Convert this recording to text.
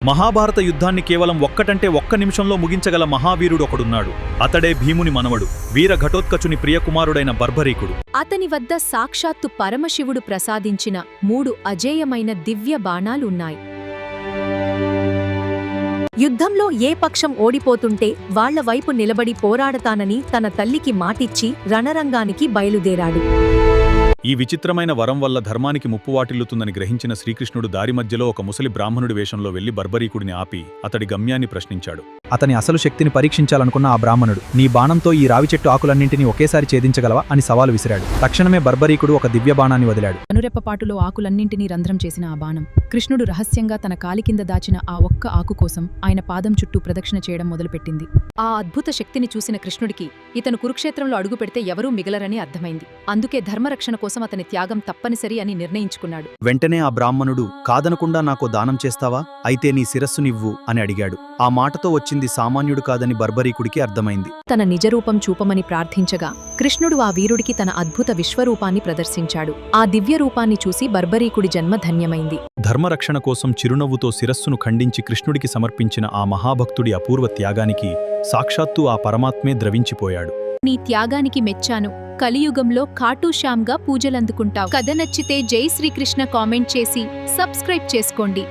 మహాభారత యుద్ధాన్ని కేవలం ఒక్కటంటే ఒక్క నిమిషంలో ముగించగల మహావీరుడు ఒకడున్నాడు. అతడే భీముని మనవడు, వీర ఘటోత్కచుని ప్రియకుమారుడైన బర్భరీకుడు. అతని వద్ద సాక్షాత్తు పరమశివుడు ప్రసాదించిన 3 అజేయమైన దివ్య బాణాలున్నాయి. యుద్ధంలో ఏ పక్షం ఓడిపోతుంటే వాళ్ల వైపు నిలబడి పోరాడతానని తన తల్లికి మాటిచ్చి రణరంగానికి బయలుదేరాడు. ఈ విచిత్రమైన వరం వల్ల ధర్మానికి ముప్పు వాటిల్లుతుందని గ్రహించిన శ్రీకృష్ణుడు దారి మధ్యలో ఒక ముసలి బ్రాహ్మణుడి వేషంలో వెళ్లి బర్భరీకుడిని ఆపి అతడి గమ్యాన్ని ప్రశ్నించాడు. అతని అసలు శక్తిని పరీక్షించాలనుకున్న ఆ బ్రాహ్మణుడు, నీ బాణంతో ఈ రావి చెట్టు ఆకులన్నింటినీ ఒకేసారి ఛేదించగలవా అని సవాలు విసిరాడు. తక్షణమే బర్భరీకుడు ఒక దివ్య బాణాన్ని వదిలాడు. అనురెప్పపాటులో ఆకులన్నింటినీ రంధ్రం చేసిన ఆ బాణం కృష్ణుడు రహస్యంగా తన కాలి కింద దాచిన ఆ ఒక్క ఆకు కోసం ఆయన పాదం చుట్టూ ప్రదక్షిణ చేయడం మొదలుపెట్టింది. ఆ అద్భుత శక్తిని చూసిన కృష్ణుడికి ఇతను కురుక్షేత్రంలో అడుగుపెడితే ఎవరూ మిగలరని అర్థమైంది. అందుకే ధర్మరక్షణ కోసం అతని త్యాగం తప్పనిసరి అని నిర్ణయించుకున్నాడు. వెంటనే ఆ బ్రాహ్మణుడు, కాదనకుండా నాకో దానం చేస్తావా, అయితే నీ శిరస్సునివ్వు అని అడిగాడు. ఆ మాటతో వచ్చింది సామాన్యుడు కాదని బర్భరీకుడికి అర్థమైంది. తన నిజరూపం చూపమని ప్రార్థించగా కృష్ణుడు ఆ వీరుడికి తన అద్భుత విశ్వరూపాన్ని ప్రదర్శించాడు. ఆ దివ్య రూపాన్ని చూసి బర్భరీకుడి జన్మ ధన్యమైంది. ధర్మరక్షణ కోసం చిరునవ్వుతో శిరస్సును ఖండించి కృష్ణుడికి సమర్పించిన ఆ మహాభక్తుడి అపూర్వ త్యాగానికి సాక్షాత్తు ఆ పరమాత్మే ద్రవించిపోయాడు. నీ త్యాగానికి మెచ్చాను. కలియుగంలో ఖాటూ శ్యామ్గా పూజలందుకుంటావు. కథ నచ్చితే జై శ్రీకృష్ణ కామెంట్ చేసి సబ్స్క్రైబ్ చేసుకోండి.